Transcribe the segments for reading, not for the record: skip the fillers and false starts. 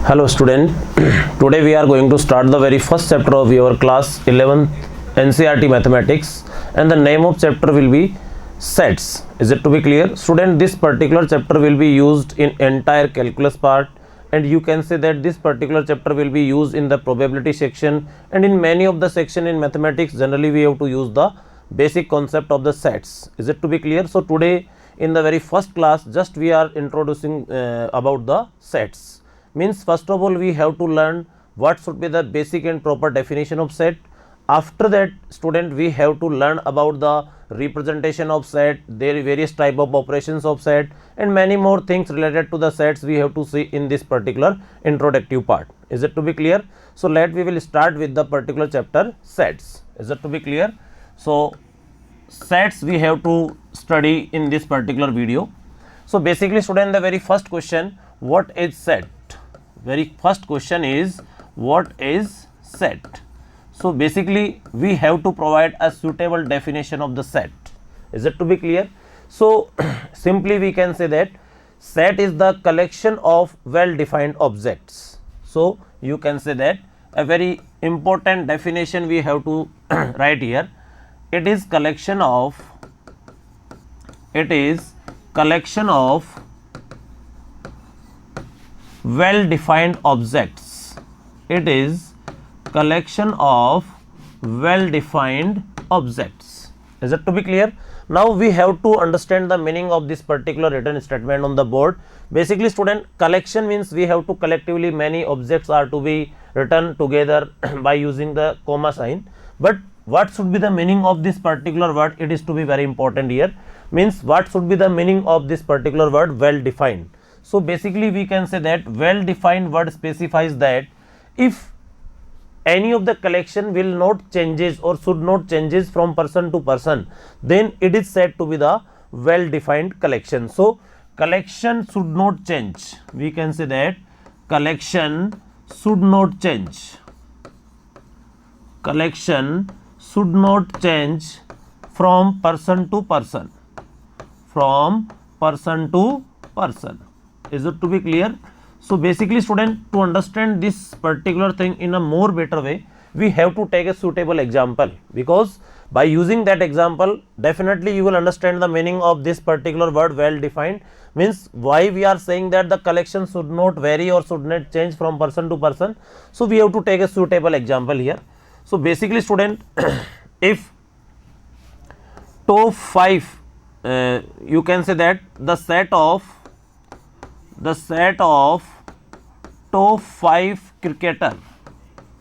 Hello student, today we are going to start the very first chapter of your class 11th NCERT mathematics, and the name of chapter will be sets. Is it to be clear? Student, this particular chapter will be used in entire calculus part, and you can say that this particular chapter will be used in the probability section, and in many of the section in mathematics generally we have to use the basic concept of the sets. Is it to be clear? So today in the very first class just we are introducing about the sets. Means first of all we have to learn what should be the basic and proper definition of set. After that student we have to learn about the representation of set, their various type of operations of set, and many more things related to the sets we have to see in this particular introductory part. Is it to be clear? So we will start with the particular chapter sets. Is it to be clear? So sets we have to study in this particular video. So basically student, the very first question, what is set? Very first question is what is set? So basically we have to provide a suitable definition of the set. Is it to be clear? So simply we can say that set is the collection of well defined objects. So you can say that a very important definition we have to write here. It is collection of well defined objects. It is collection of well defined objects. Is it to be clear? Now we have to understand the meaning of this particular written statement on the board. Basically student, collection means we have to collectively many objects are to be written together by using the comma sign. But what should be the meaning of this particular word? It is to be very important here. Means what should be the meaning of this particular word well defined? So basically we can say that well defined word specifies that if any of the collection will not changes or should not changes from person to person, then it is said to be the well defined collection. So collection should not change. We can say that collection should not change. Collection should not change from person to person. From person to person. Is it to be clear? So basically student, to understand this particular thing in a more better way, we have to take a suitable example, because by using that example definitely you will understand the meaning of this particular word well defined. Means why we are saying that the collection should not vary or should not change from person to person. So we have to take a suitable example here. So basically student, if top 5 you can say that the set of top 5 cricketer,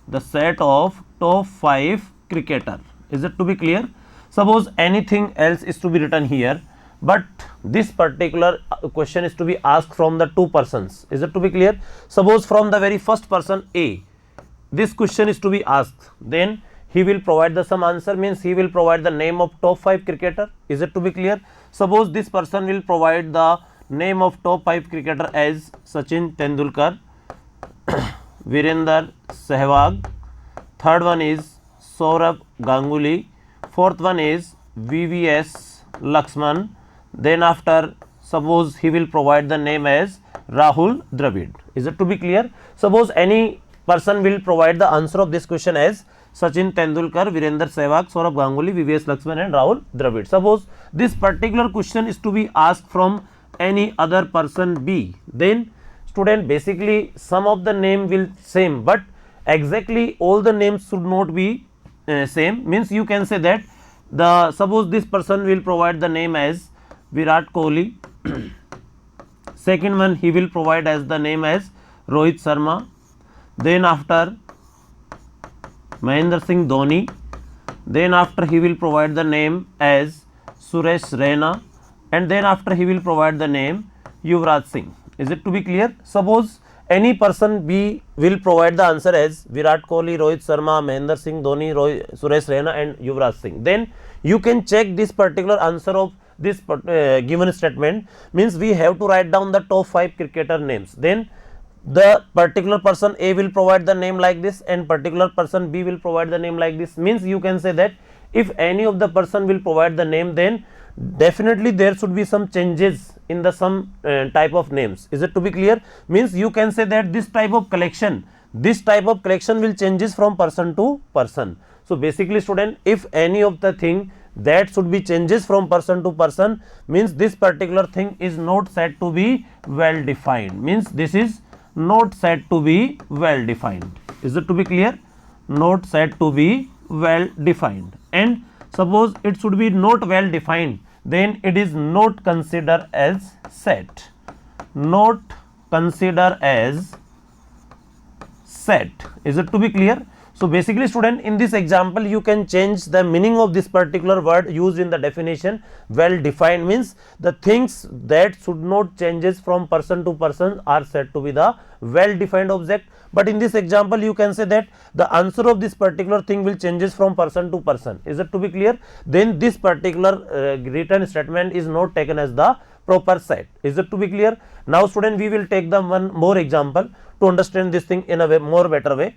the set of top 5 cricketer. Is it to be clear? Suppose anything else is to be written here, but this particular question is to be asked from the two persons. Is it to be clear? Suppose from the very first person A, this question is to be asked, then he will provide the some answer, means he will provide the name of top 5 cricketer. Is it to be clear? Suppose this person will provide the name of top 5 cricketer as Sachin Tendulkar, Virender Sehwag, third one is Saurabh Ganguly, fourth one is VVS Laxman, then after suppose he will provide the name as Rahul Dravid. Is it to be clear? Suppose any person will provide the answer of this question as Sachin Tendulkar, Virender Sehwag, Saurabh Ganguly, VVS Laxman and Rahul Dravid. Suppose this particular question is to be asked from any other person B, then student basically some of the name will same, but exactly all the names should not be same. Means you can say that the suppose this person will provide the name as Virat Kohli, second one he will provide as the name as Rohit Sharma, then after Mahendra Singh Dhoni, then after he will provide the name as Suresh Raina, and then after he will provide the name Yuvraj Singh. Is it to be clear? Suppose any person B will provide the answer as Virat Kohli, Rohit Sharma, Mahendra Singh Dhoni, Suresh Raina and Yuvraj Singh. Then you can check this particular answer of this given statement. Means we have to write down the top 5 cricketer names. Then the particular person A will provide the name like this and particular person B will provide the name like this. Means you can say that if any of the person will provide the name, then definitely there should be some changes in the some type of names. Is it to be clear? Means you can say that this type of collection will changes from person to person. So basically student, if any of the thing that should be changes from person to person, means this particular thing is not said to be well defined, means this is not said to be well defined. Is it to be clear? Not said to be well defined. And suppose it should be not well defined, then it is not considered as set. Not considered as set. Is it to be clear? So basically student, in this example you can change the meaning of this particular word used in the definition. Well defined means the things that should not changes from person to person are said to be the well defined object. But in this example you can say that the answer of this particular thing will changes from person to person. Is it to be clear? Then this particular written statement is not taken as the proper set. Is it to be clear? Now student, we will take the one more example to understand this thing in a way, more better way.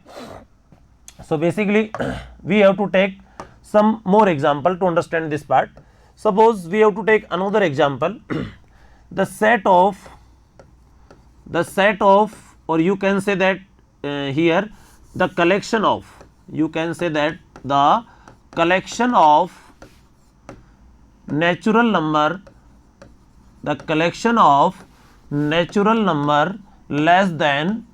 So basically we have to take some more example to understand this part. Suppose we have to take another example. the set of or you can say that here the collection of, you can say that the collection of natural number, the collection of natural number less than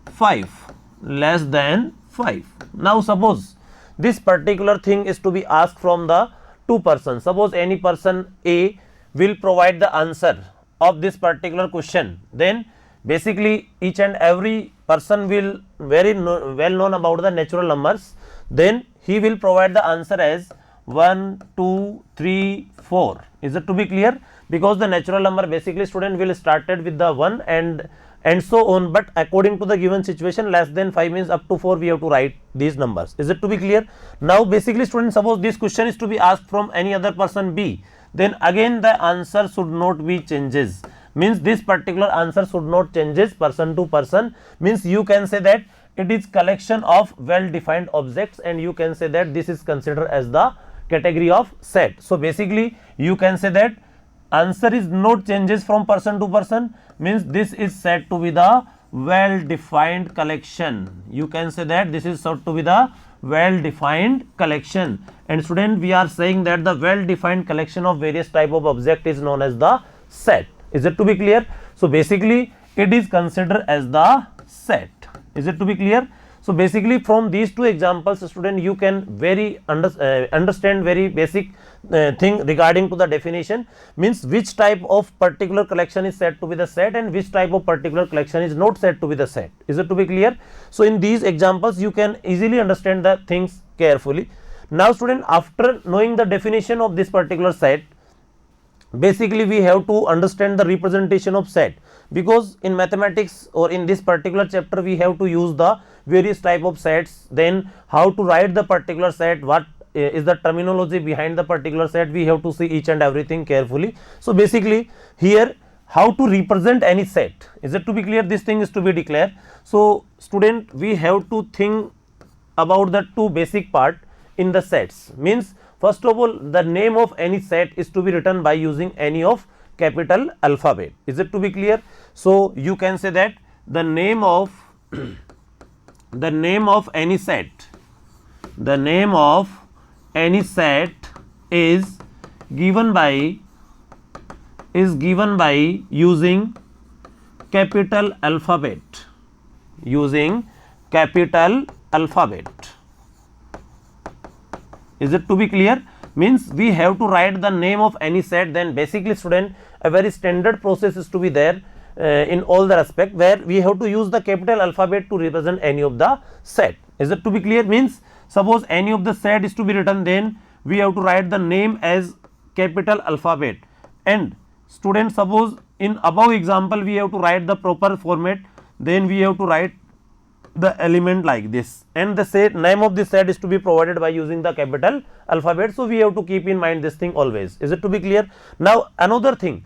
5, less than 5. Now suppose this particular thing is to be asked from the two persons. Suppose any person A will provide the answer of this particular question, then basically each and every person will well known about the natural numbers, then he will provide the answer as 1, 2, 3, 4. Is it to be clear? Because the natural number basically student will started with the 1 and so on, but according to the given situation less than 5 means up to 4 we have to write these numbers. Is it to be clear? Now basically student, suppose this question is to be asked from any other person B, then again the answer should not be changes, means this particular answer should not changes person to person, means you can say that it is collection of well defined objects and you can say that this is considered as the category of set. So basically you can say that answer is not changes from person to person, means this is said to be the well defined collection. You can say that this is said to be the well defined collection. And student, we are saying that the well defined collection of various type of object is known as the set. Is it to be clear? So basically it is considered as the set. Is it to be clear? So basically from these two examples student, you can very understand very basic thing regarding to the definition, means which type of particular collection is said to be the set and which type of particular collection is not said to be the set. Is it to be clear? So in these examples you can easily understand the things carefully. Now student, after knowing the definition of this particular set, basically we have to understand the representation of set, because in mathematics or in this particular chapter we have to use the various type of sets, then how to write the particular set, what is the terminology behind the particular set, we have to see each and everything carefully. So basically here how to represent any set. Is it to be clear? This thing is to be declared. So student, we have to think about the two basic part in the sets, means first of all the name of any set is to be written by using any of capital alphabet. Is it to be clear? So you can say that the name of the name of any set, the name of any set is given by using capital alphabet, using capital alphabet. Is it to be clear? Means we have to write the name of any set, then basically student a very standard process is to be there in all the respect, where we have to use the capital alphabet to represent any of the set. Is it to be clear? Means suppose any of the set is to be written, then we have to write the name as capital alphabet. And student, suppose in above example we have to write the proper format, then we have to write the element like this, and the set name of the set is to be provided by using the capital alphabet. So we have to keep in mind this thing always. Is it to be clear? Now another thing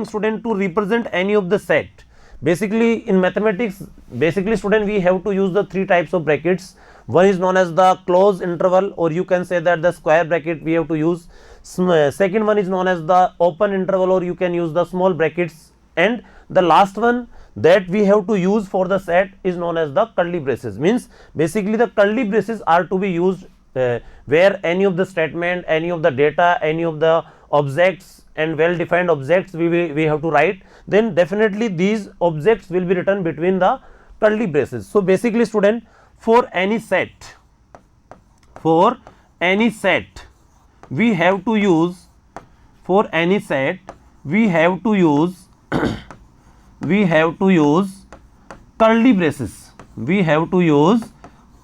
student, to represent any of the set, basically in mathematics, basically student, we have to use the three types of brackets. One is known as the close interval, or you can say that the square bracket we have to use. second one is known as the open interval, or you can use the small brackets, and the last one that we have to use for the set is known as the curly braces. Means basically the curly braces are to be used where any of the statement, any of the data, any of the objects and well defined objects we have to write, then definitely these objects will be written between the curly braces. So basically student, for any set we have to use, for any set we have to use we have to use curly braces, we have to use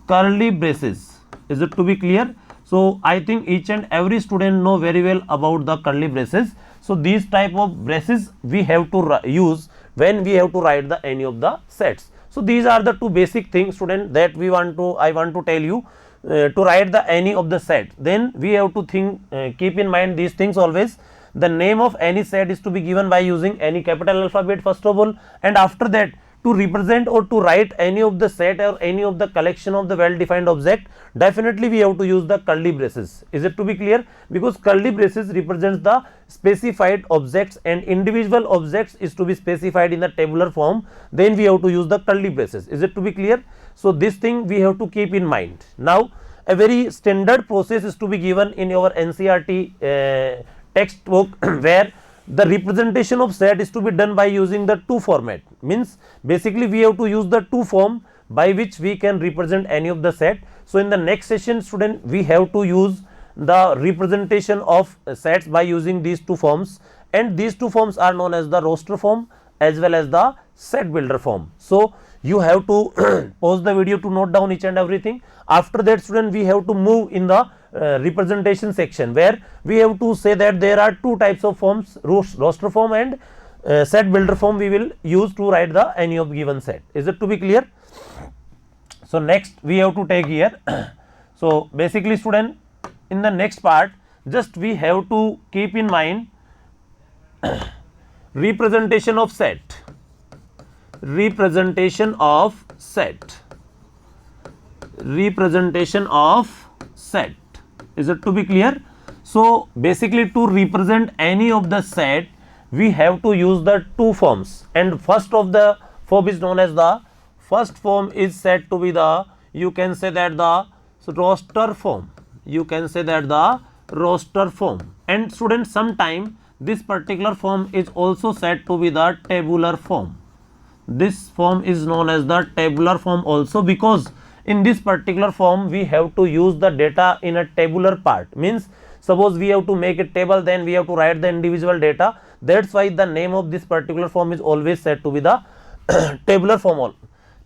curly braces. Is it to be clear? So I think each and every student know very well about the curly braces. So these type of braces we have to use when we have to write the any of the sets. So these are the two basic things student that I want to tell you. To write the any of the set, then we have to think, keep in mind these things always. The name of any set is to be given by using any capital alphabet first of all, and after that to represent or to write any of the set or any of the collection of the well defined object, definitely we have to use the curly braces. Is it to be clear? Because curly braces represents the specified objects and individual objects is to be specified in the tabular form, then we have to use the curly braces. Is it to be clear? So this thing we have to keep in mind. Now a very standard process is to be given in your NCERT textbook where the representation of set is to be done by using the two format. Means basically we have to use the two form by which we can represent any of the set. So in the next session student, we have to use the representation of sets by using these two forms, and these two forms are known as the roster form as well as the set builder form. So you have to pause the video to note down each and everything. After that student, we have to move in the representation section where we have to say that there are two types of forms, roster form and set builder form we will use to write the any of given set. Is it to be clear? So next we have to take here. So basically student, in the next part just we have to keep in mind representation of set, representation of set, representation of set. Is it to be clear? So basically to represent any of the set we have to use the two forms, and first of the form is known as the first form is said to be the, you can say that the roster form, you can say that the roster form. And students, sometime this particular form is also said to be the tabular form. This form is known as the tabular form also, because in this particular form we have to use the data in a tabular part. Means suppose we have to make a table, then we have to write the individual data. That's why the name of this particular form is always said to be the tabular form.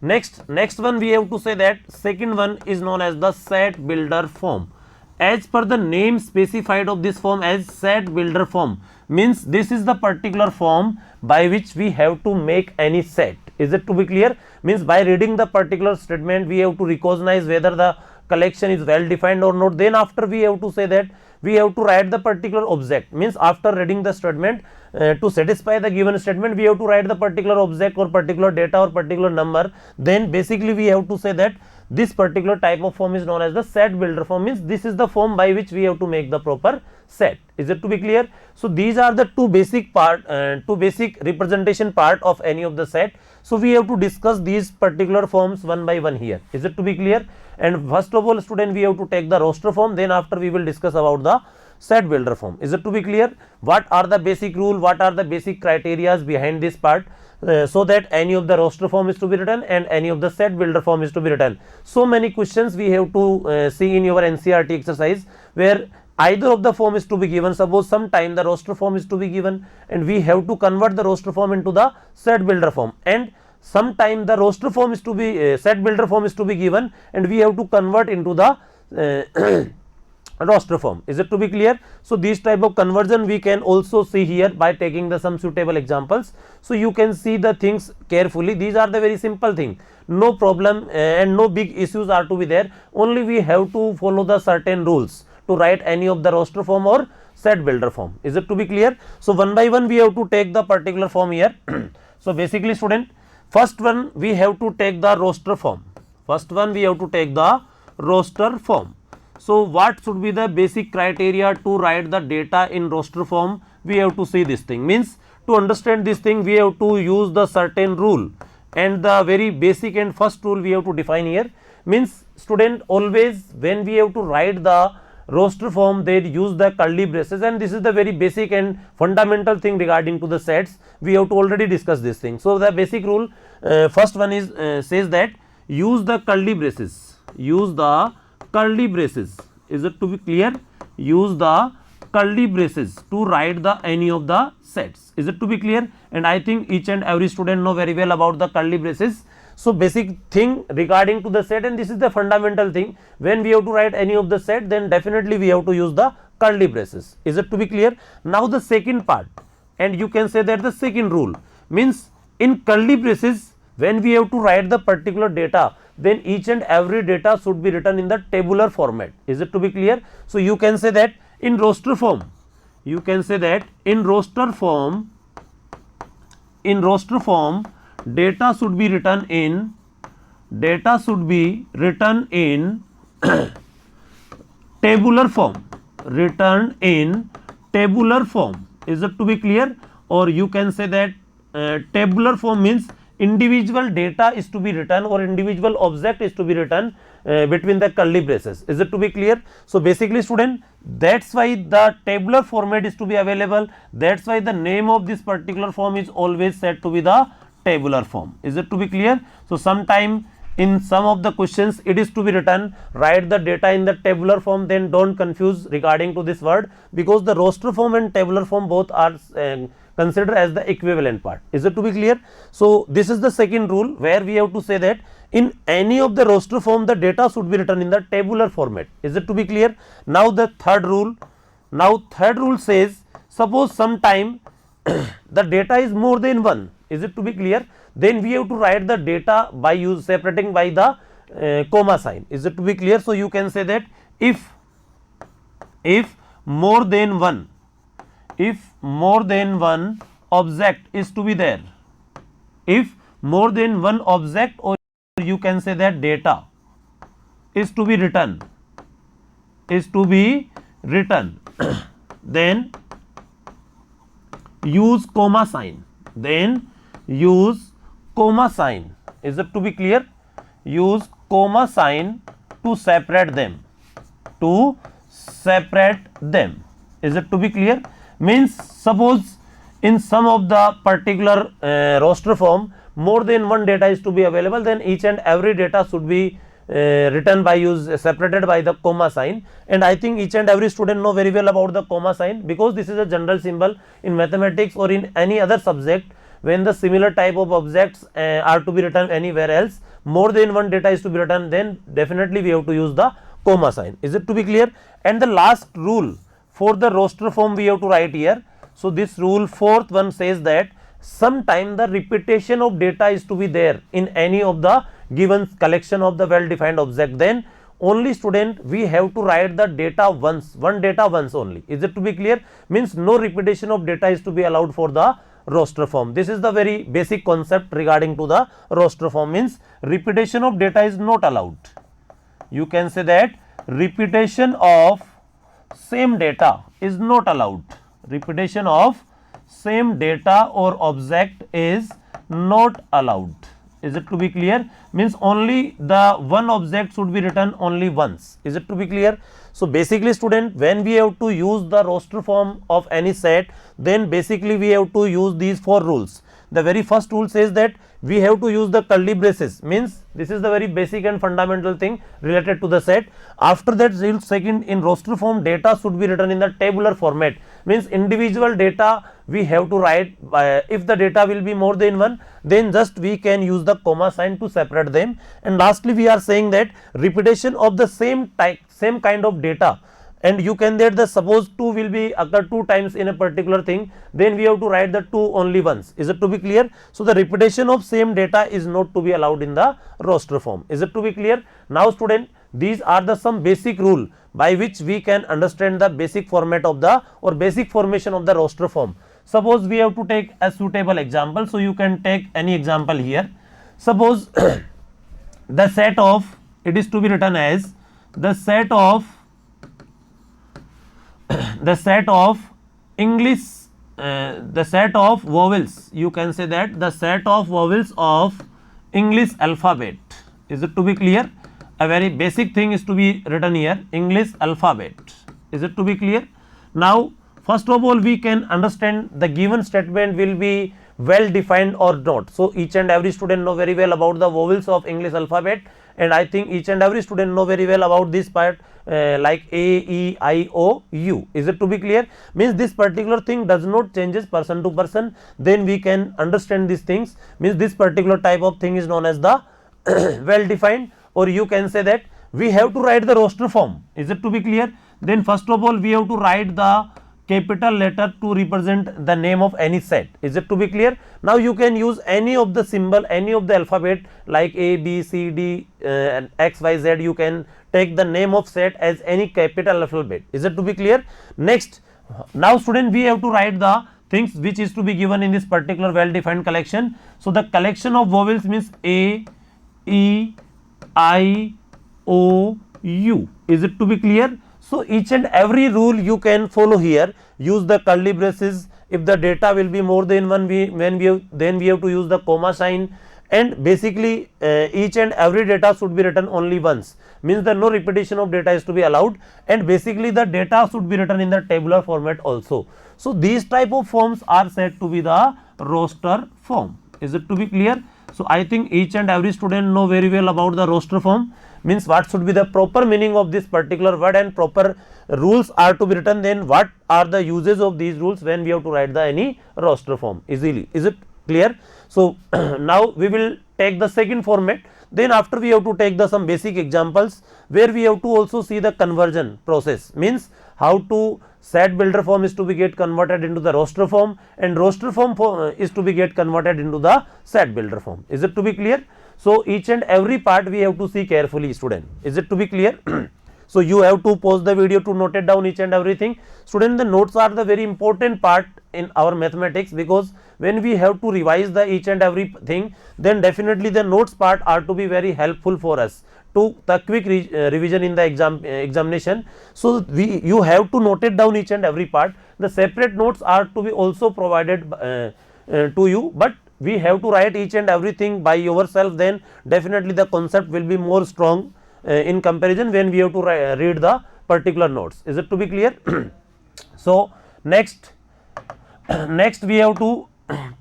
Next one we have to say that second one is known as the set builder form. As per the name specified of this form as set builder form, means this is the particular form by which we have to make any set. Is it to be clear? Means by reading the particular statement we have to recognize whether the collection is well defined or not. Then after we have to say that we have to write the particular object. Means after reading the statement, to satisfy the given statement we have to write the particular object or particular data or particular number. Then basically we have to say that this particular type of form is known as the set builder form. Means this is the form by which we have to make the proper set. Is it to be clear? So these are the two basic representation part of any of the set. So we have to discuss these particular forms one by one here. Is it to be clear? And first of all student, we have to take the roster form, then after we will discuss about the set builder form. Is it to be clear? What are the basic rule, what are the basic criteria behind this part, so that any of the roster form is to be written and any of the set builder form is to be written. So many questions we have to see in your NCERT exercise where either of the form is to be given. Suppose sometime the roster form is to be given and we have to convert the roster form into the set builder form, and sometime the roster form is to be set builder form is to be given and we have to convert into the roster form. Is it to be clear? So these type of conversion we can also see here by taking the some suitable examples. So you can see the things carefully. These are the very simple thing, no problem and no big issues are to be there. Only we have to follow the certain rules to write any of the roster form or set builder form. Is it to be clear? So one by one we have to take the particular form here. So basically student, first one we have to take the roster form. First one we have to take the roster form. So what should be the basic criteria to write the data in roster form? We have to see this thing, means to understand this thing we have to use the certain rule, and the very basic and first rule we have to define here. Means student, always when we have to write the roster form they use the curly braces, and this is the very basic and fundamental thing regarding to the sets. We have to already discuss this thing. So the basic rule, first one is says that use the curly braces, use the curly braces. Is it to be clear? Use the curly braces to write the any of the sets. Is it to be clear? And I think each and every student know very well about the curly braces. So basic thing regarding to the set, and this is the fundamental thing. When we have to write any of the set, then definitely we have to use the curly braces. Is it to be clear? Now the second part, and you can say that the second rule, means in curly braces when we have to write the particular data, then each and every data should be written in the tabular format. Is it to be clear? So you can say that in roster form, you can say that in roster form, data should be written in tabular form, written in tabular form. Is it to be clear? Or you can say that tabular form means individual data is to be written or individual object is to be written between the curly braces. Is it to be clear? So basically student, that's why the tabular format is to be available, that's why the name of this particular form is always said to be the tabular form. Is it to be clear? So sometime in some of the questions it is to be written write the data in the tabular form, then don't confuse regarding to this word, because the roster form and tabular form both are considered as the equivalent part. Is it to be clear? So this is the second rule where we have to say that in any of the roster form the data should be written in the tabular format. Is it to be clear? Now the third rule, says suppose sometime the data is more than one. Is it to be clear? Then we have to write the data by separating by the comma sign. Is it to be clear? So you can say that if more than one, object is to be there, if more than one object, or you can say that data is to be written, then use comma sign, Is it to be clear? Use comma sign to separate them, Is it to be clear? Means suppose in some of the particular roster form more than one data is to be available, then each and every data should be written by separated by the comma sign. And I think each and every student know very well about the comma sign, because this is a general symbol in mathematics or in any other subject. When the similar type of objects are to be written anywhere else, more than one data is to be written, then definitely we have to use the comma sign. Is it to be clear? And the last rule for the roster form we have to write here. So this rule, fourth one, says that sometime the repetition of data is to be there in any of the given collection of the well defined object, then only student we have to write the data once, one data once only. Is it to be clear? Means no repetition of data is to be allowed for the roster form. This is the very basic concept regarding to the roster form, means repetition of data is not allowed. You can say that repetition of same data is not allowed. Repetition of same data or object is not allowed. Is it to be clear? Means only the one object should be written only once. Is it to be clear? So basically student, when we have to use the roster form of any set, then basically we have to use these four rules. The very first rule says that we have to use the curly braces, means this is the very basic and fundamental thing related to the set. After that, second, in roster form data should be written in the tabular format, means individual data we have to write. If the data will be more than one, then just we can use the comma sign to separate them. And lastly, we are saying that repetition of the same type, same kind of data, and you can that the suppose 2 will be occur 2 times in a particular thing, then we have to write the 2 only once. Is it to be clear? So the repetition of same data is not to be allowed in the roster form. Is it to be clear? Now student, these are the some basic rule by which we can understand the basic format of the or basic formation of the roster form. Suppose we have to take a suitable example, so you can take any example here. Suppose the set of, it is to be written as the set of the set of English, the set of vowels, you can say that the set of vowels of English alphabet. Is it to be clear? A very basic thing is to be written here, English alphabet. Is it to be clear? Now first of all we can understand the given statement will be well defined or not. So each and every student know very well about the vowels of English alphabet, and I think each and every student know very well about this part, like A, E, I, O, U. Is it to be clear? Means this particular thing does not changes person to person, then we can understand these things. Means this particular type of thing is known as the well defined, or you can say that we have to write the roster form. Is it to be clear? Then first of all we have to write the capital letter to represent the name of any set. Is it to be clear? Now you can use any of the symbol, any of the alphabet like A, B, C, D, and X, Y, Z. You can take the name of set as any capital alphabet. Is it to be clear? Next, now student, we have to write the things which is to be given in this particular well defined collection. So the collection of vowels means A, E, I, O, U. Is it to be clear? So each and every rule you can follow here. Use the curly braces. If the data will be more than one, then we have to use the comma sign. And basically each and every data should be written only once. Means that no repetition of data is to be allowed. And basically the data should be written in the tabular format also. So these type of forms are said to be the roster form. Is it to be clear? So I think each and every student know very well about the roster form. Means what should be the proper meaning of this particular word, and proper rules are to be written. Then what are the uses of these rules when we have to write the any roster form easily. Is it clear? So now we will take the second format. Then after we have to take the some basic examples where we have to also see the conversion process. Means how to set builder form is to be get converted into the roster form, and roster form is to be get converted into the set builder form. Is it to be clear? So each and every part we have to see carefully, student. Is it to be clear? So you have to pause the video to note it down each and everything. Student, the notes are the very important part in our mathematics, because when we have to revise the each and every thing, then definitely the notes part are to be very helpful for us to the quick revision in the examination. So you have to note it down each and every part. The separate notes are to be also provided to you, but we have to write each and everything by yourself. Then definitely the concept will be more strong in comparison when we have to read the particular notes. Is it to be clear? So next we have to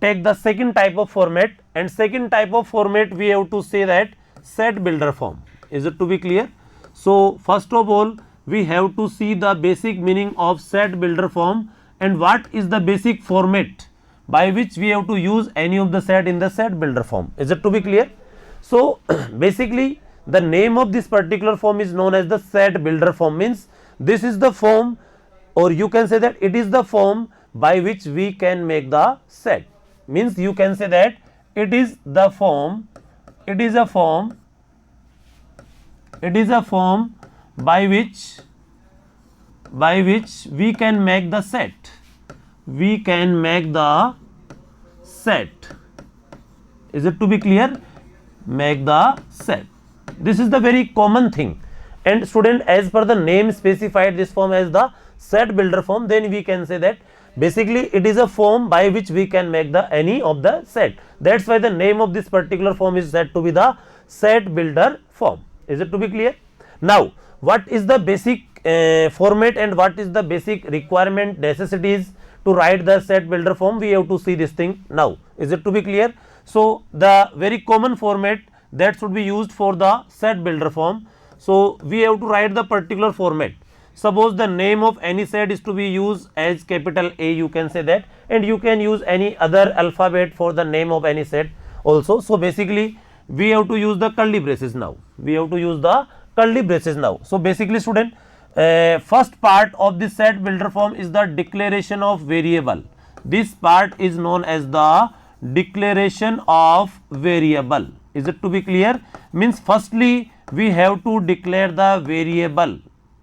take the second type of format, and second type of format we have to say that set builder form. Is it to be clear? So first of all we have to see the basic meaning of set builder form, and what is the basic format by which we have to use any of the set in the set builder form. Is it to be clear? So basically the name of this particular form is known as the set builder form. Means this is the form, or you can say that it is the form by which we can make the set. Means you can say that it is the form, it is a form by which we can make the set. We can make the set. Is it to be clear? Make the set. This is the very common thing, and student, as per the name specified this form as the set builder form, then we can say that basically it is a form by which we can make the any of the set. That's why the name of this particular form is said to be the set builder form. Is it to be clear? Now what is the basic format and what is the basic requirement necessities to write the set builder form? We have to see this thing now. Is it to be clear? So the very common format that should be used for the set builder form. So we have to write the particular format. Suppose the name of any set is to be used as capital A, you can say that, and you can use any other alphabet for the name of any set also. So basically we have to use the curly braces now. We have to use the curly braces now. So basically student, first part of the set builder form is the declaration of variable. This part is known as the declaration of variable. Is it to be clear? Means firstly we have to declare the variable.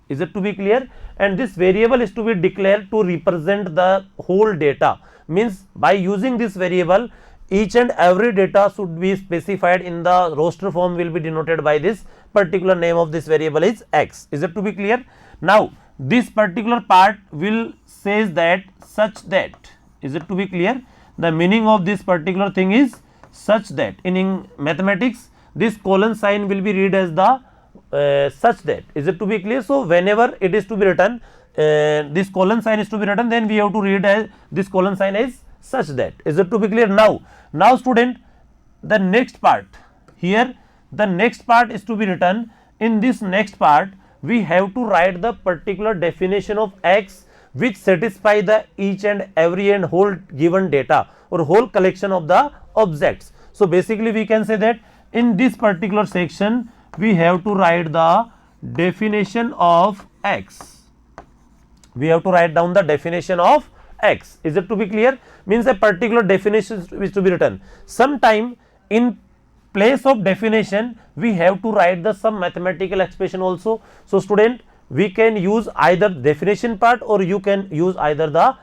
Is it to be clear? And this variable is to be declared to represent the whole data. Means by using this variable, each and every data should be specified in the roster form, will be denoted by this particular name of this variable is X. Is it to be clear? Now this particular part will says that such that. Is it to be clear? The meaning of this particular thing is such that. In mathematics, this colon sign will be read as the such that. Is it to be clear? So whenever it is to be written, this colon sign is to be written, then we have to read as this colon sign as such that. Is it to be clear? Now student, the next part here, the next part is to be written. In this next part, we have to write the particular definition of x which satisfy the each and every and whole given data or whole collection of the objects. So basically we can say that in this particular section we have to write the definition of x. We have to write down the definition of x. Is it to be clear? Means a particular definition is to be written. Sometime in place of definition we have to write the some mathematical expression also. So student, we can use either definition part or you can use either the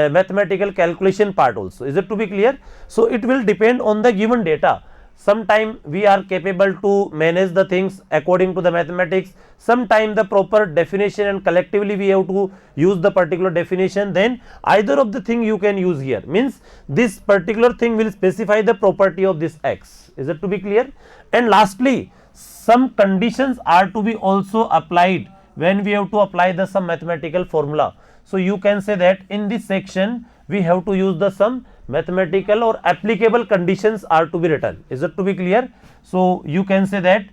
mathematical calculation part also. Is it to be clear? So it will depend on the given data. Sometime we are capable to manage the things according to the mathematics, sometime the proper definition and collectively we have to use the particular definition, then either of the thing you can use here. Means this particular thing will specify the property of this x. Is it to be clear? And lastly, some conditions are to be also applied when we have to apply the some mathematical formula. So you can say that in this section we have to use the some mathematical or applicable conditions are to be written. Is it to be clear? So you can say that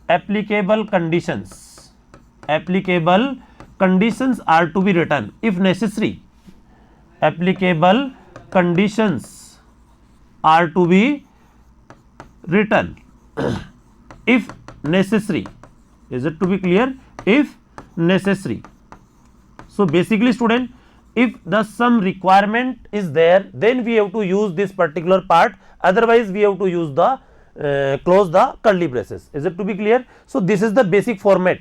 applicable conditions are to be written if necessary. Applicable conditions are to be written if necessary. Is it to be clear? If necessary. So basically student, if the some requirement is there, then we have to use this particular part, otherwise we have to use the close the curly braces. Is it to be clear? So this is the basic format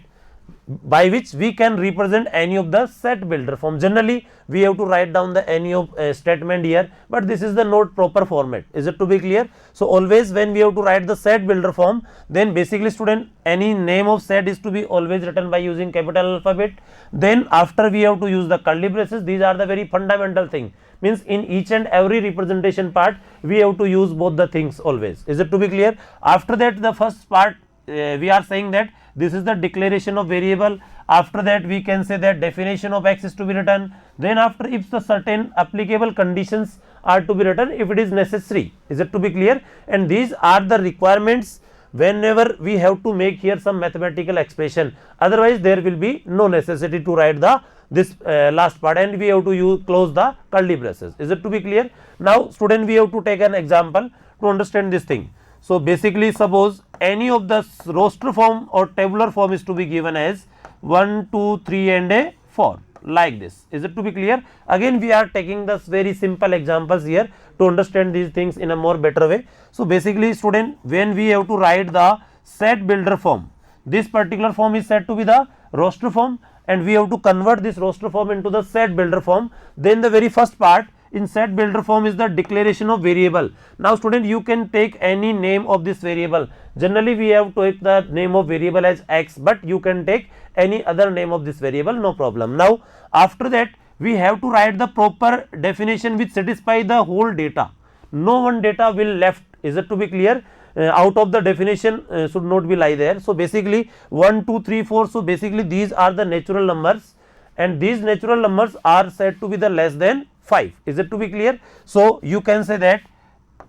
by which we can represent any of the set builder form. Generally we have to write down the any of statement here, but this is the not proper format. Is it to be clear? So always when we have to write the set builder form, then basically student, any name of set is to be always written by using capital alphabet. Then after we have to use the curly braces. These are the very fundamental thing. Means in each and every representation part we have to use both the things always. Is it to be clear? After that, the first part we are saying that this is the declaration of variable. After that we can say that definition of x is to be written. Then after, if the certain applicable conditions are to be written if it is necessary. Is it to be clear? And these are the requirements whenever we have to make here some mathematical expression, otherwise there will be no necessity to write the this last part, and we have to use close the curly braces. Is it to be clear? Now student, we have to take an example to understand this thing. So basically, suppose any of the roster form or tabular form is to be given as 1, 2, 3 and a 4 like this. Is it to be clear? Again we are taking the very simple examples here to understand these things in a more better way. So basically student, when we have to write the set builder form, this particular form is said to be the roster form, and we have to convert this roster form into the set builder form. Then the very first part in set builder form is the declaration of variable. Now student, you can take any name of this variable. Generally we have to take the name of variable as x, but you can take any other name of this variable, no problem. Now after that we have to write the proper definition which satisfy the whole data. No one data will left. Is it to be clear? Out of the definition should not be lie there. So basically 1, 2, 3, 4. So basically these are the natural numbers, and these natural numbers are said to be the less than 5. Is it to be clear? So you can say that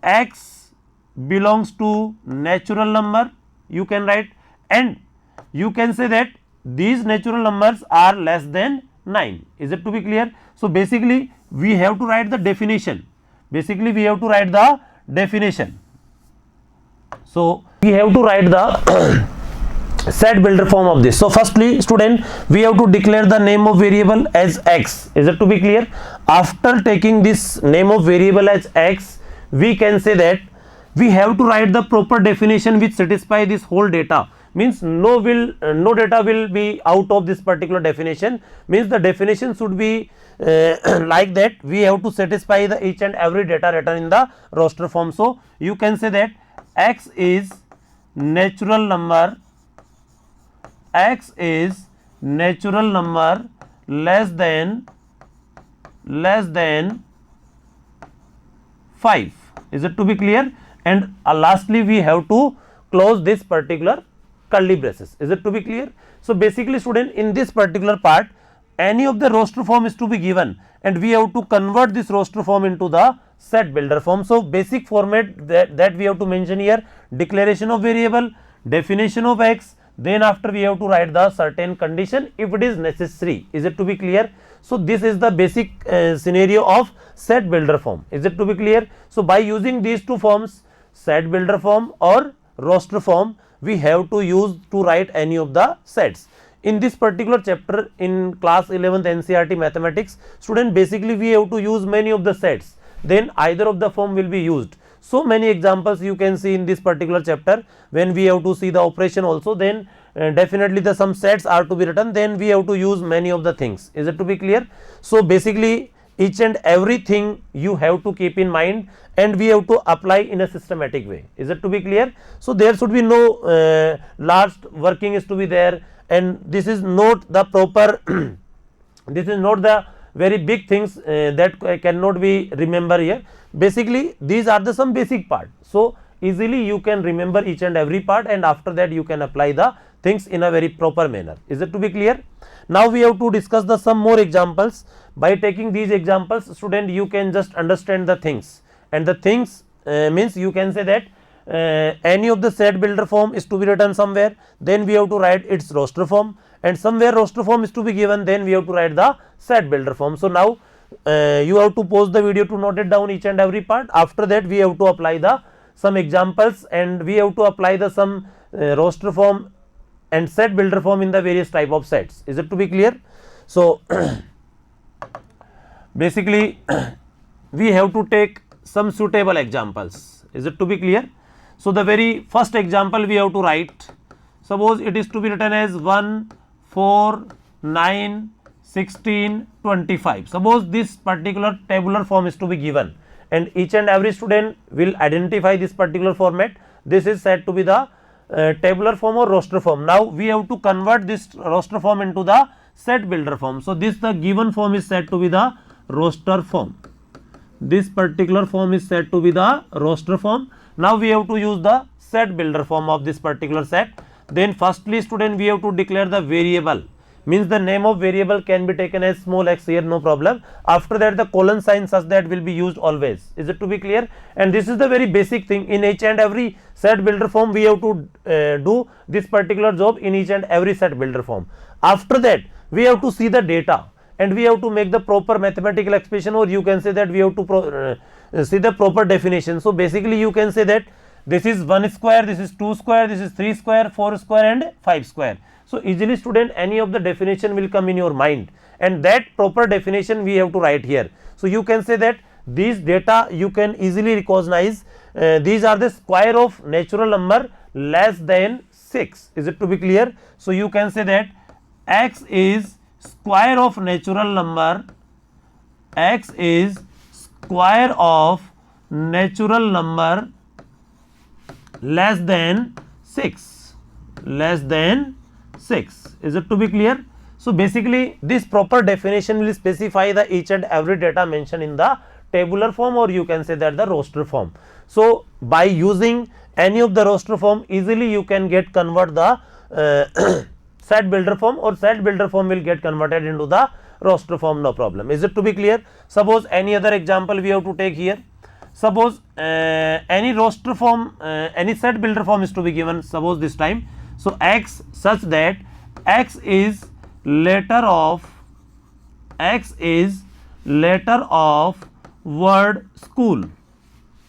x belongs to natural number, you can write, and you can say that these natural numbers are less than 9. Is it to be clear? So basically we have to write the definition. Basically we have to write the definition. So we have to write the set builder form of this. So firstly student, we have to declare the name of variable as x. Is it to be clear? After taking this name of variable as x, we can say that we have to write the proper definition which satisfy this whole data. Means no data will be out of this particular definition. Means the definition should be like that. We have to satisfy the each and every data written in the roster form. So you can say that x is natural number, x is natural number less than 5. Is it to be clear? And lastly we have to close this particular curly braces. Is it to be clear? So basically student, in this particular part any of the roster form is to be given and we have to convert this roster form into the set builder form. So basic format that we have to mention here: declaration of variable, definition of x, then after we have to write the certain condition if it is necessary. Is it to be clear? So this is the basic scenario of set builder form. Is it to be clear? So by using these two forms, set builder form or roster form, we have to use to write any of the sets. In this particular chapter in class 11th NCERT mathematics, student, basically we have to use many of the sets, then either of the form will be used. So many examples you can see in this particular chapter. When we have to see the operation also, then definitely the some sets are to be written, then we have to use many of the things. Is it to be clear? So basically each and everything you have to keep in mind and we have to apply in a systematic way. Is it to be clear? So there should be no last working is to be there, and this is not the proper this is not the very big things that cannot be remember here. Basically these are the some basic part, so easily you can remember each and every part, and after that you can apply the things in a very proper manner. Is it to be clear? Now we have to discuss the some more examples. By taking these examples, student, you can just understand the things, and the things means you can say that any of the set builder form is to be written somewhere, then we have to write its roster form, and somewhere roster form is to be given, then we have to write the set builder form. So now you have to pause the video to note it down each and every part. After that we have to apply the some examples and we have to apply the some roster form and set builder form in the various type of sets. Is it to be clear? So basically we have to take some suitable examples. Is it to be clear? So the very first example we have to write, suppose it is to be written as 1, 4, 9, 16, 25. Suppose this particular tabular form is to be given and each and every student will identify this particular format. This is said to be the tabular form or roster form. Now we have to convert this roster form into the set builder form. So this the given form is said to be the roster form. This particular form is said to be the roster form. Now we have to use the set builder form of this particular set. Then firstly student, we have to declare the variable, means the name of variable can be taken as small x here, no problem. After that the colon sign such that will be used always. Is it to be clear? And this is the very basic thing. In each and every set builder form we have to do this particular job in each and every set builder form. After that we have to see the data and we have to make the proper mathematical expression, or you can say that we have to see the proper definition. So basically you can say that this is 1 square, this is 2 square, this is 3 square, 4 square and 5 square. So easily student, any of the definition will come in your mind, and that proper definition we have to write here. So you can say that these data you can easily recognize, these are the square of natural number less than 6. Is it to be clear? So you can say that x is square of natural number, x is square of natural number less than 6, less than 6. Is it to be clear? So basically this proper definition will specify the each and every data mentioned in the tabular form, or you can say that the roster form. So by using any of the roster form, easily you can get convert the set builder form, or set builder form will get converted into the roster form, no problem. Is it to be clear? Suppose any other example we have to take here. Suppose any roster form, any set builder form is to be given, suppose this time. So x such that x is letter of word school,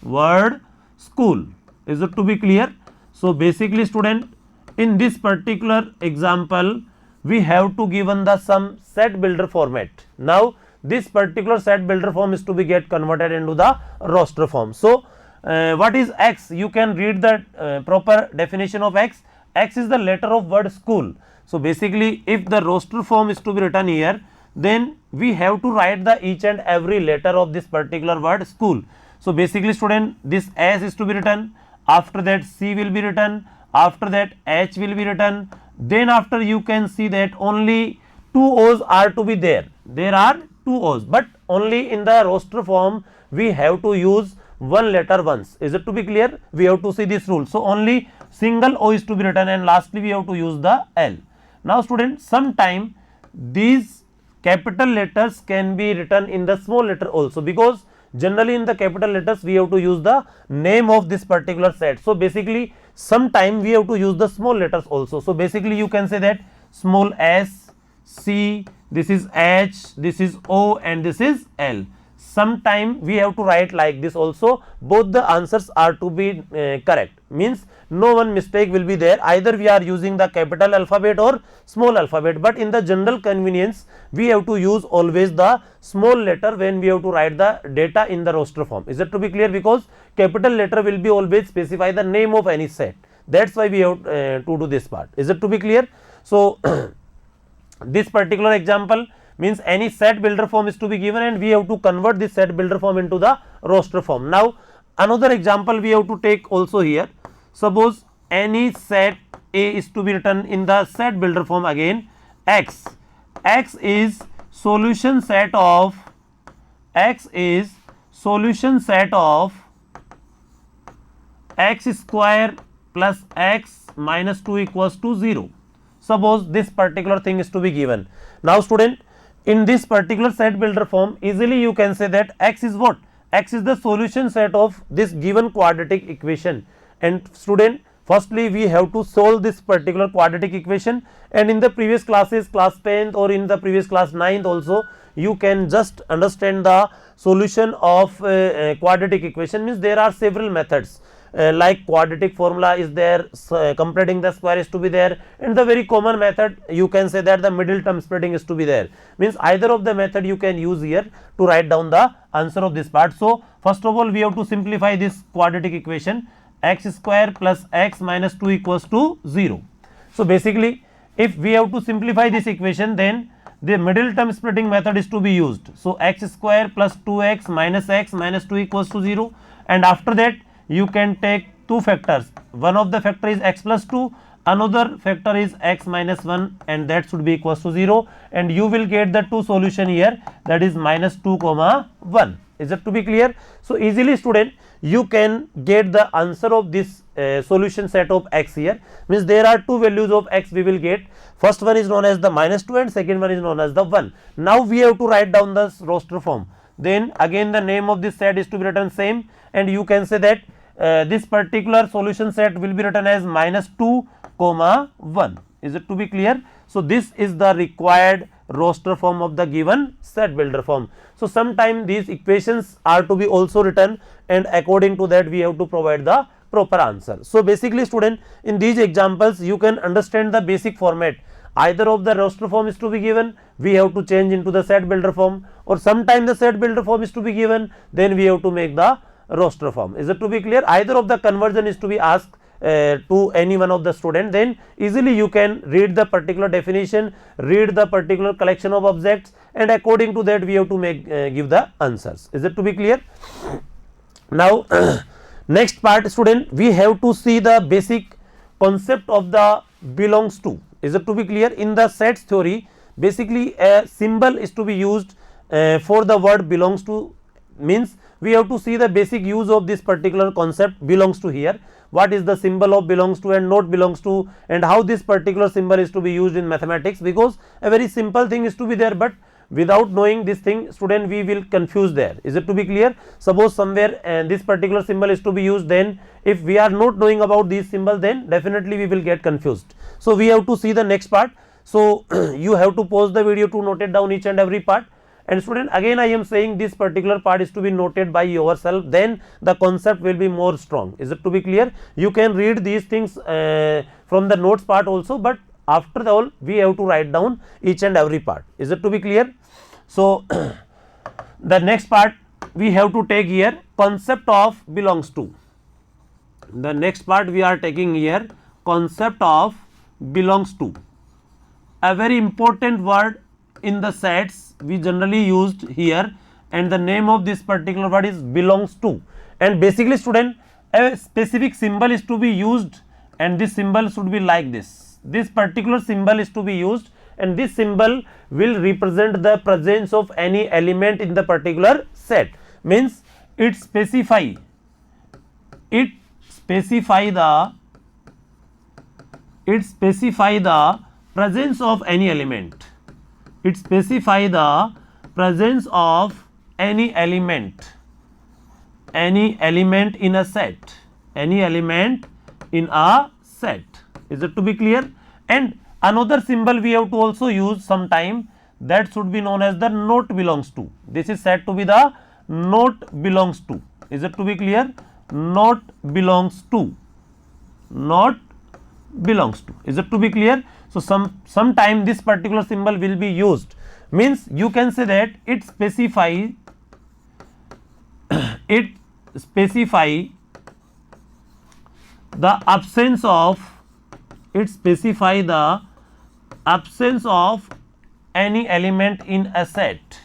word school. Is it to be clear? So basically student, in this particular example we have to given the some set builder format. Now this particular set builder form is to be get converted into the roster form. So what is x? You can read the proper definition of x. X is the letter of word school. So basically if the roster form is to be written here, then we have to write the each and every letter of this particular word school. So basically student, this S is to be written, after that C will be written, after that H will be written, then after you can see that only two O's are to be there. There are two O's, but only in the roster form we have to use one letter once. Is it to be clear? We have to see this rule. So only single O is to be written, and lastly we have to use the L. Now student, sometime these capital letters can be written in the small letter also, because generally in the capital letters we have to use the name of this particular set. So basically sometime we have to use the small letters also. So basically you can say that small s, c, this is h, this is o, and this is l. Sometime we have to write like this also. Both the answers are to be correct, means no one mistake will be there. Either we are using the capital alphabet or small alphabet, but in the general convenience we have to use always the small letter when we have to write the data in the roster form. Is it to be clear? Because capital letter will be always specify the name of any set. That's why we have to do this part. Is it to be clear? So this particular example means any set builder form is to be given, and we have to convert this set builder form into the roster form. Now another example we have to take also here. Suppose any set A is to be written in the set builder form again. X is solution set of x square plus x minus 2 equals to 0. Suppose this particular thing is to be given. Now student, in this particular set builder form, easily you can say that x is what? X is the solution set of this given quadratic equation. And student, firstly we have to solve this particular quadratic equation, and in the previous classes, class 10th or in the previous class 9th also, you can just understand the solution of quadratic equation. Means there are several methods. Like quadratic formula is there, completing the square is to be there, and the very common method you can say that the middle term splitting is to be there. Means either of the method you can use here to write down the answer of this part. So first of all we have to simplify this quadratic equation. X square plus x minus 2 equals to 0. So basically if we have to simplify this equation, then the middle term splitting method is to be used. So x square plus 2x minus 2 equals to 0, and after that you can take two factors. One of the factor is x plus 2, another factor is x minus 1, and that should be equals to 0, and you will get the two solution here, that is minus 2 comma 1. Is it to be clear? So easily student, you can get the answer of this solution set of x here. Means there are two values of x we will get. First one is known as the minus 2 and second one is known as the 1. Now we have to write down the roster form. Then again the name of this set is to be written same, and you can say that this particular solution set will be written as minus 2 comma 1. Is it to be clear? So this is the required roster form of the given set builder form. So sometime these equations are to be also written, and according to that we have to provide the proper answer. So basically student, in these examples you can understand the basic format. Either of the roster form is to be given, we have to change into the set builder form, or sometime the set builder form is to be given, then we have to make the roster form. Is it to be clear? Either of the conversion is to be asked to any one of the student, then easily you can read the particular definition, read the particular collection of objects, and according to that we have to make give the answers. Is it to be clear? Now next part student, we have to see the basic concept of the belongs to. Is it to be clear? In the sets theory, basically a symbol is to be used for the word belongs to. Means we have to see the basic use of this particular concept belongs to here. What is the symbol of belongs to and not belongs to, and how this particular symbol is to be used in mathematics, because a very simple thing is to be there, but without knowing this thing student we will confuse there. Is it to be clear? Suppose somewhere this particular symbol is to be used, then if we are not knowing about these symbols, then definitely we will get confused. So we have to see the next part. So you have to pause the video to note it down each and every part. And student, again I am saying this particular part is to be noted by yourself, then the concept will be more strong. Is it to be clear? You can read these things from the notes part also, but after all we have to write down each and every part. Is it to be clear? So the next part we have to take here, concept of belongs to. The next part we are taking here, concept of belongs to. A very important word in the sets we generally used here, and the name of this particular word is belongs to. And basically student, a specific symbol is to be used, and this symbol should be like this. This particular symbol is to be used, and this symbol will represent the presence of any element in the particular set. Means it specify the presence of any element. It specify the presence of any element in a set, Is it to be clear? And another symbol we have to also use sometime, that should be known as the not belongs to. This is said to be the not belongs to. Is it to be clear? Not belongs to. Is it to be clear? So sometime this particular symbol will be used. Means you can say that it specify the absence of any element in a set.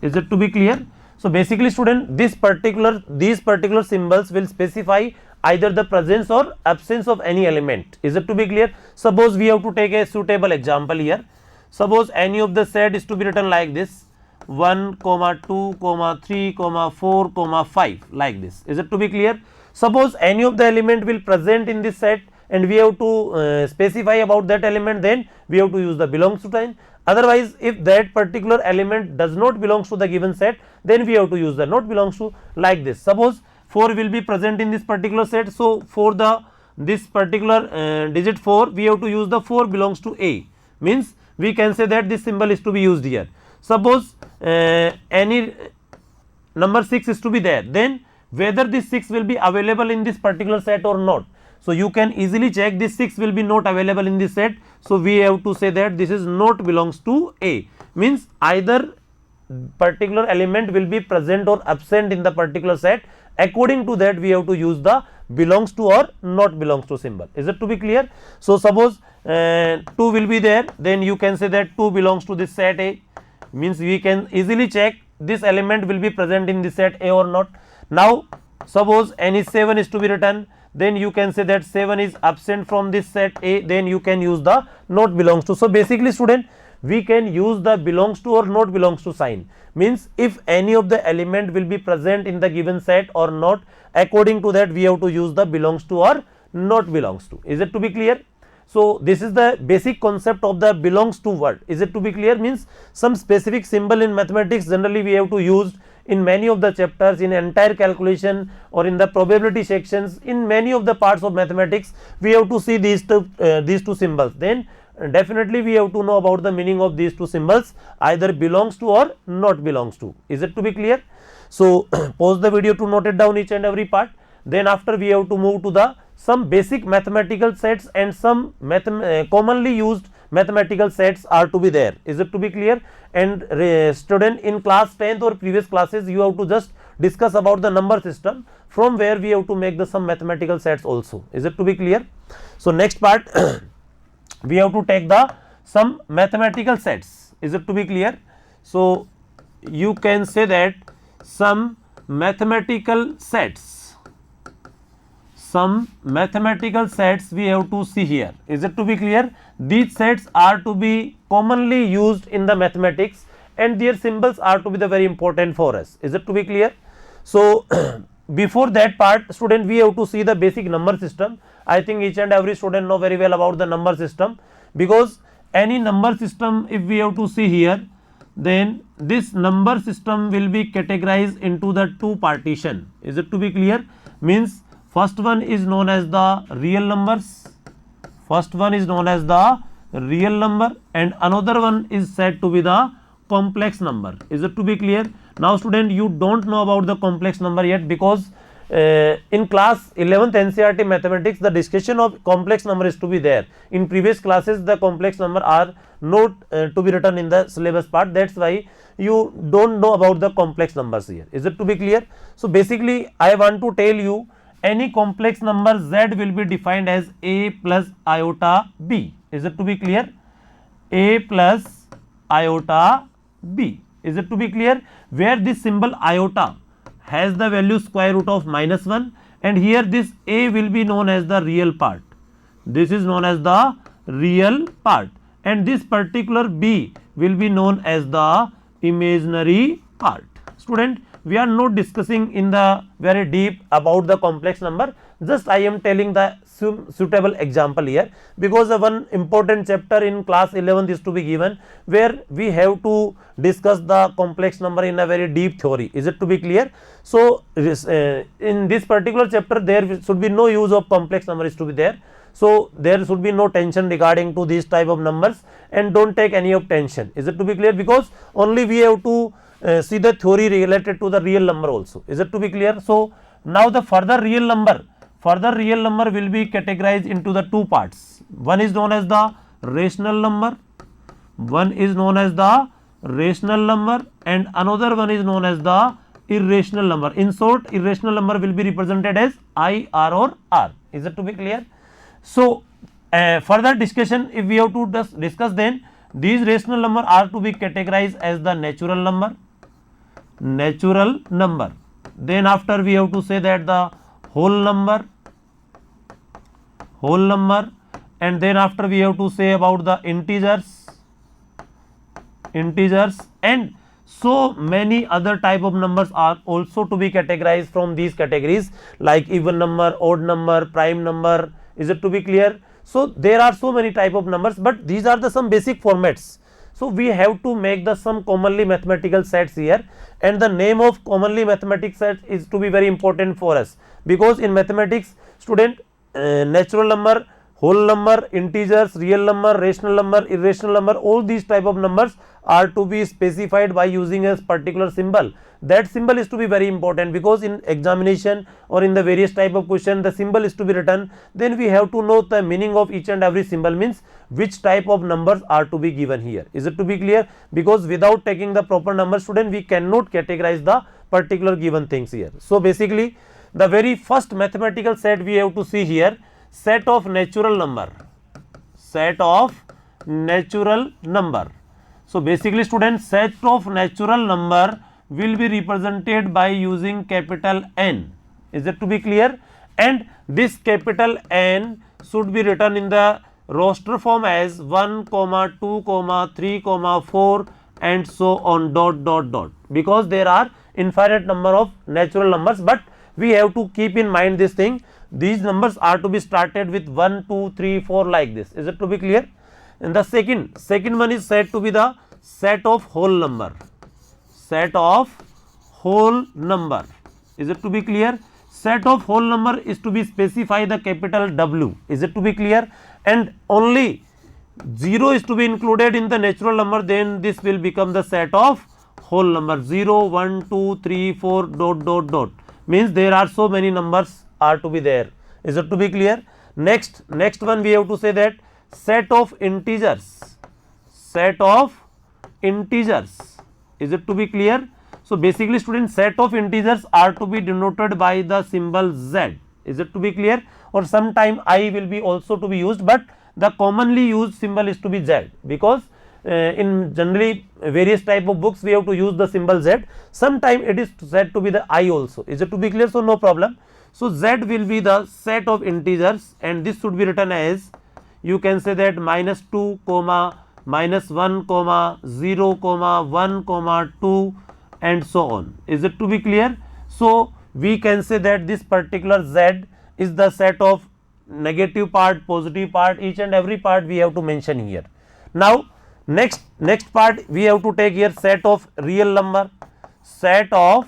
Is it to be clear? So basically student, these particular symbols will specify either the presence or absence of any element. Is it to be clear? Suppose we have to take a suitable example here. Suppose any of the set is to be written like this, 1, 2, 3, 4, 5, like this. Is it to be clear? Suppose any of the element will present in this set and we have to specify about that element, then we have to use the belongs to sign. Otherwise, if that particular element does not belongs to the given set, then we have to use the not belongs to, like this. Suppose 4 will be present in this particular set, so for this particular digit 4, we have to use the 4 belongs to A. Means we can say that this symbol is to be used here. Suppose any number 6 is to be there, then whether this 6 will be available in this particular set or not. So you can easily check this 6 will be not available in this set. So we have to say that this is not belongs to A. Means either particular element will be present or absent in the particular set. According to that, we have to use the belongs to or not belongs to symbol. Is it to be clear? So suppose 2 will be there, then you can say that 2 belongs to this set A. Means we can easily check this element will be present in this set A or not. Now suppose any 7 is to be written, then you can say that 7 is absent from this set A, then you can use the not belongs to. So basically student, we can use the belongs to or not belongs to sign. Means if any of the element will be present in the given set or not, according to that we have to use the belongs to or not belongs to. Is it to be clear? So this is the basic concept of the belongs to word. Is it to be clear? Means some specific symbol in mathematics generally we have to use in many of the chapters, in entire calculation or in the probability sections, in many of the parts of mathematics we have to see these two symbols. Then definitely we have to know about the meaning of these two symbols, either belongs to or not belongs to. Is it to be clear? So pause the video to note it down each and every part. Then after we have to move to the some basic mathematical sets and some commonly used mathematical sets are to be there. Is it to be clear? And student, in class 10th or previous classes you have to just discuss about the number system, from where we have to make the some mathematical sets also. Is it to be clear? So next part we have to take the some mathematical sets. Is it to be clear? So you can say that some mathematical sets we have to see here. Is it to be clear? These sets are to be commonly used in the mathematics and their symbols are to be the very important for us. Is it to be clear? So before that part student, we have to see the basic number system. I think each and every student know very well about the number system, because any number system if we have to see here, then this number system will be categorized into the two partition. Is it to be clear? Means first one is known as the real numbers, and another one is said to be the complex number. Is it to be clear? Now student, you don't know about the complex number yet, because in class 11th NCERT mathematics the discussion of complex number is to be there. In previous classes the complex number are not to be written in the syllabus part, that's why you don't know about the complex numbers here. Is it to be clear? So basically I want to tell you, any complex number z will be defined as a plus iota b. Is it to be clear? A plus iota b. Is it to be clear? Where this symbol iota has the value square root of -1 and here this A will be known as the real part. This is known as the real part, and this particular B will be known as the imaginary part. Student, we are not discussing in the very deep about the complex number, just I am telling the suitable example here, because the one important chapter in class 11th is to be given, where we have to discuss the complex number in a very deep theory. Is it to be clear? So in this particular chapter there should be no use of complex number is to be there. So there should be no tension regarding to these type of numbers, and don't take any of tension. Is it to be clear? Because only we have to see the theory related to the real number also. Is it to be clear? So now the further real number will be categorized into the two parts. One is known as the rational number, and another one is known as the irrational number. In short, irrational number will be represented as I, R or R. Is it to be clear? So further discussion, if we have to discuss, then these rational number are to be categorized as the natural number. Then after we have to say that the whole number, and then after we have to say about the integers, and so many other type of numbers are also to be categorized from these categories, like even number, odd number, prime number. Is it to be clear? So there are so many type of numbers, but these are the some basic formats. So we have to make the some commonly mathematical sets here, and the name of commonly mathematical set is to be very important for us, because in mathematics, student, natural number, whole number, integers, real number, rational number, irrational number, all these type of numbers are to be specified by using a particular symbol. That symbol is to be very important, because in examination or in the various type of question the symbol is to be written. Then we have to know the meaning of each and every symbol, means which type of numbers are to be given here. Is it to be clear? Because without taking the proper number, student, we cannot categorize the particular given things here. So basically the very first mathematical set we have to see here, set of natural number. So basically students, set of natural number will be represented by using capital N. Is it to be clear? And this capital N should be written in the roster form as 1, 2, 3, 4 and so on, ... because there are infinite number of natural numbers, but we have to keep in mind this thing. These numbers are to be started with 1, 2, 3, 4 like this. Is it to be clear? And the second one is said to be the set of whole number. Is it to be clear? Set of whole number is to be specify the capital W. Is it to be clear? And only 0 is to be included in the natural number, then this will become the set of whole number. 0, 1, 2, 3, 4 ... means there are so many numbers are to be there. Is it to be clear? Next one we have to say that set of integers. Is it to be clear? So basically students, set of integers are to be denoted by the symbol Z. Is it to be clear? Or sometime I will be also to be used, but the commonly used symbol is to be Z, because in generally various type of books we have to use the symbol Z. Sometime it is said to be the I also. Is it to be clear? So no problem. So Z will be the set of integers, and this should be written as, you can say that -2, -1, -0, -1, -2 and so on. Is it to be clear? So we can say that this particular Z is the set of negative part, positive part, each and every part we have to mention here. Now next part we have to take here set of real number. So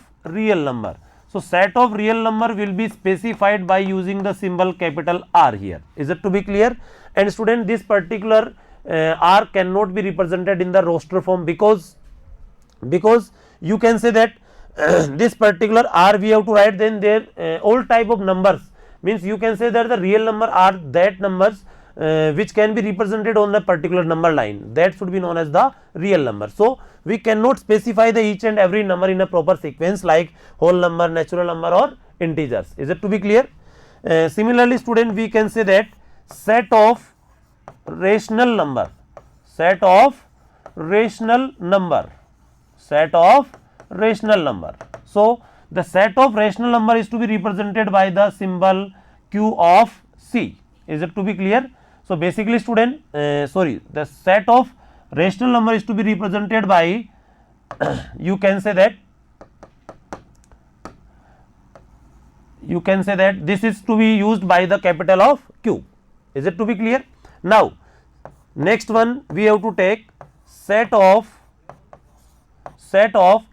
set of real number will be specified by using the symbol capital R here. Is it to be clear? And student, this particular R cannot be represented in the roster form, because you can say that this particular R we have to write, then there all type of numbers, means you can say that the real number are that numbers which can be represented on a particular number line, that should be known as the real number. So we cannot specify the each and every number in a proper sequence like whole number, natural number or integers. Is it to be clear? Similarly student, we can say that set of rational number. So the set of rational number is to be represented by the symbol q of c. Is it to be clear? So basically student, the set of rational number is to be represented by you can say that this is to be used by the capital of q. Is it to be clear? Now next one we have to take set of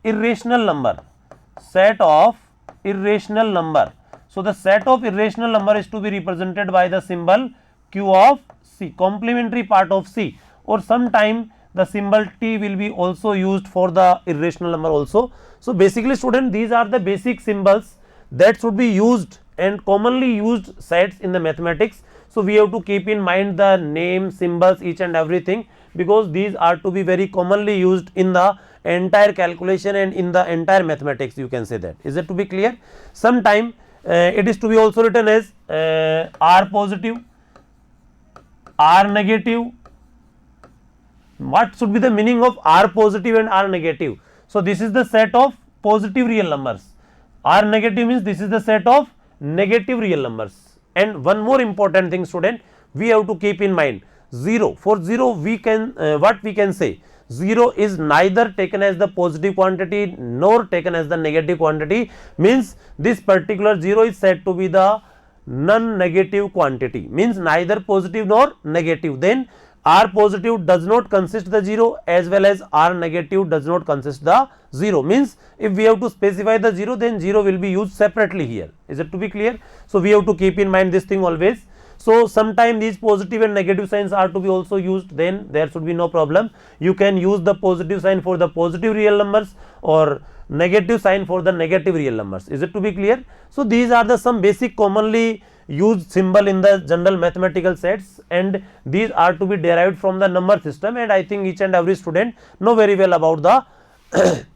irrational number. So the set of irrational number is to be represented by the symbol q of c, complementary part of c, or sometime the symbol t will be also used for the irrational number also. So basically student, these are the basic symbols that should be used and commonly used sets in the mathematics. So we have to keep in mind the name, symbols, each and everything, because these are to be very commonly used in the entire calculation and in the entire mathematics, you can say that. Is it to be clear? Sometime it is to be also written as r positive, r negative. What should be the meaning of r positive and r negative? So this is the set of positive real numbers. R negative means this is the set of negative real numbers. And one more important thing student, we have to keep in mind 0. For 0 we can what we can say, 0 is neither taken as the positive quantity nor taken as the negative quantity, means this particular 0 is said to be the non-negative quantity, means neither positive nor negative. Then r positive does not consist the 0 as well as r negative does not consist the 0, means if we have to specify the 0, then 0 will be used separately here. Is it to be clear? So we have to keep in mind this thing always. So sometime these positive and negative signs are to be also used, then there should be no problem. You can use the positive sign for the positive real numbers or negative sign for the negative real numbers. Is it to be clear? So these are the some basic commonly used symbol in the general mathematical sets, and these are to be derived from the number system, and I think each and every student know very well about the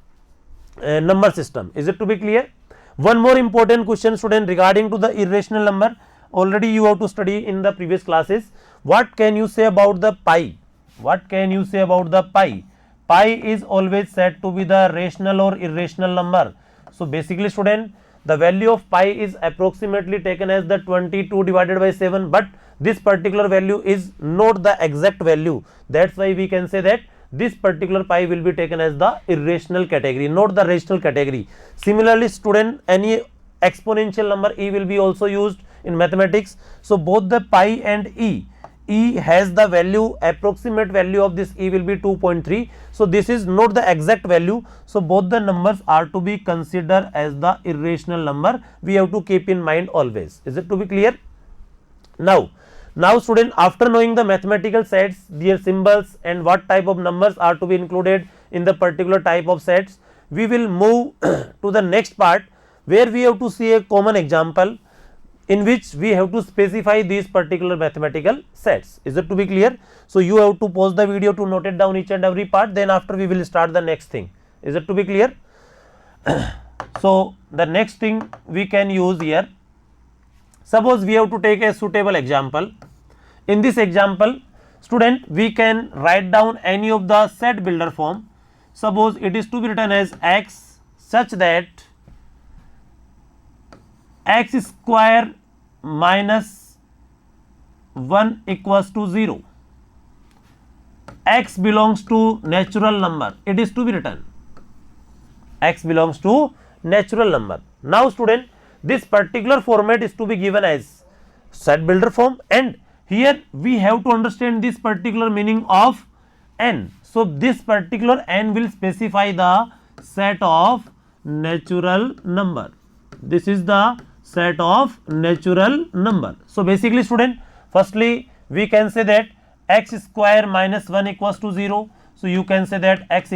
number system. Is it to be clear? One more important question student regarding to the irrational number, already you have to study in the previous classes. What can you say about the pi? What can you say about the pi? Pi is always said to be the rational or irrational number. So basically student, the value of pi is approximately taken as the 22 divided by 7, but this particular value is not the exact value. That's why we can say that this particular pi will be taken as the irrational category, not the rational category. Similarly student, any exponential number e will be also used in mathematics. So both the pi and e has the value, approximate value of this e will be 2.3. So this is not the exact value. So both the numbers are to be considered as the irrational number. We have to keep in mind always. Is it to be clear? Now student, after knowing the mathematical sets, their symbols and what type of numbers are to be included in the particular type of sets, we will move to the next part, where we have to see a common example in which we have to specify these particular mathematical sets. Is it to be clear? So you have to pause the video to note it down each and every part, then after we will start the next thing. Is it to be clear? So the next thing we can use here, suppose we have to take a suitable example. In this example student, we can write down any of the set builder form. Suppose it is to be written as x such that x square minus 1 equals to 0. X belongs to natural number. It is to be written x belongs to natural number. Now student, this particular format is to be given as set builder form, and here we have to understand this particular meaning of n. So this particular n will specify the set of natural number. This is the set of natural number. So basically student, firstly we can say that x square minus 1 equals to 0. So you can say that x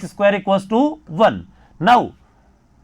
square equals to 1. Now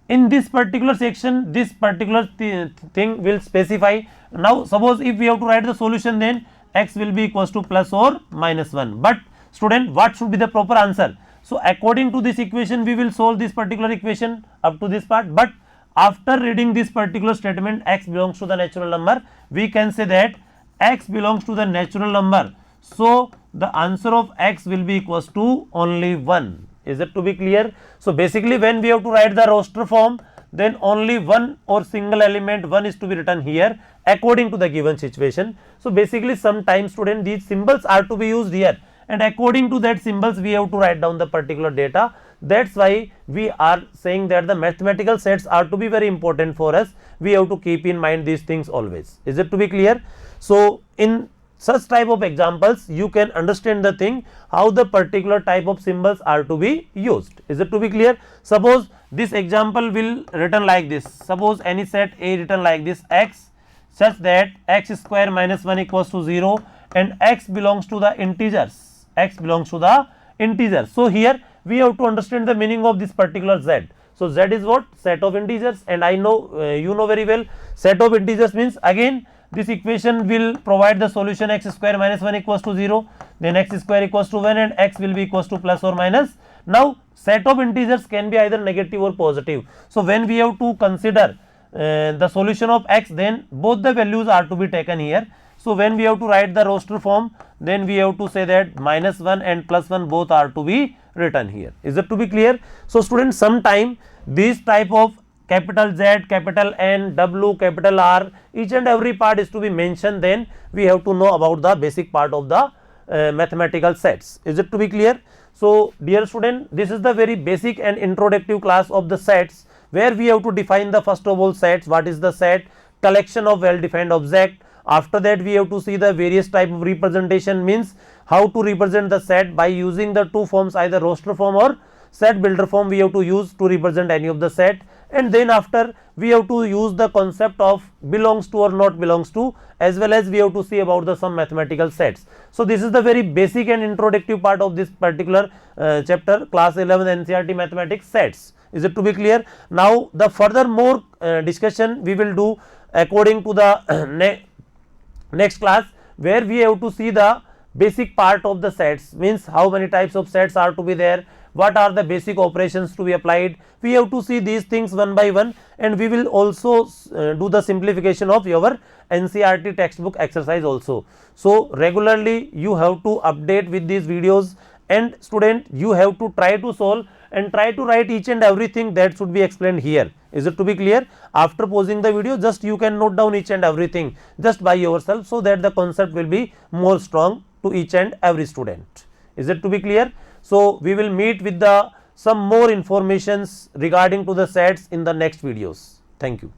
in this particular section, this particular thing will specify. Now suppose if we have to write the solution, then x will be equals to plus or minus 1. But student, what should be the proper answer? So according to this equation, we will solve this particular equation up to this part, but after reading this particular statement, x belongs to the natural number, we can say that x belongs to the natural number. So the answer of x will be equals to only 1. Is it to be clear? So basically when we have to write the roster form, then only one or single element one is to be written here according to the given situation. So basically sometimes student these symbols are to be used here, and according to that symbols we have to write down the particular data. That's why we are saying that the mathematical sets are to be very important for us. We have to keep in mind these things always. Is it to be clear? So in such type of examples you can understand the thing how the particular type of symbols are to be used. Is it to be clear? Suppose this example will written like this. Suppose any set A written like this x such that x square minus 1 equals to 0 and x belongs to the integers. X belongs to the integers. So here we have to understand the meaning of this particular z. So z is what? Set of integers, and I know you know very well set of integers means again this equation will provide the solution x square minus 1 equals to 0, then x square equals to 1 and x will be equals to plus or minus. Now set of integers can be either negative or positive. So when we have to consider the solution of x, then both the values are to be taken here. So when we have to write the roster form, then we have to say that minus 1 and plus 1 both are to be written here. Is it to be clear? So students, sometime these type of capital Z, capital N, W, capital R, each and every part is to be mentioned, then we have to know about the basic part of the mathematical sets. Is it to be clear? So dear student, this is the very basic and introductory class of the sets, where we have to define the first of all sets. What is the set? Collection of well defined object. After that we have to see the various type of representation, means how to represent the set by using the two forms, either roster form or set builder form we have to use to represent any of the set. And then after we have to use the concept of belongs to or not belongs to, as well as we have to see about the some mathematical sets. So this is the very basic and introductory part of this particular chapter, class 11 NCERT mathematics sets. Is it to be clear? Now the further more discussion we will do according to the next class, where we have to see the basic part of the sets, means how many types of sets are to be there, what are the basic operations to be applied. We have to see these things one by one, and we will also do the simplification of your NCERT textbook exercise also. So regularly you have to update with these videos, and student you have to try to solve and try to write each and everything that should be explained here. Is it to be clear? After pausing the video, just you can note down each and everything just by yourself, so that the concept will be more strong to each and every student. Is it to be clear? So we will meet with the some more informations regarding to the sets in the next videos. Thank you.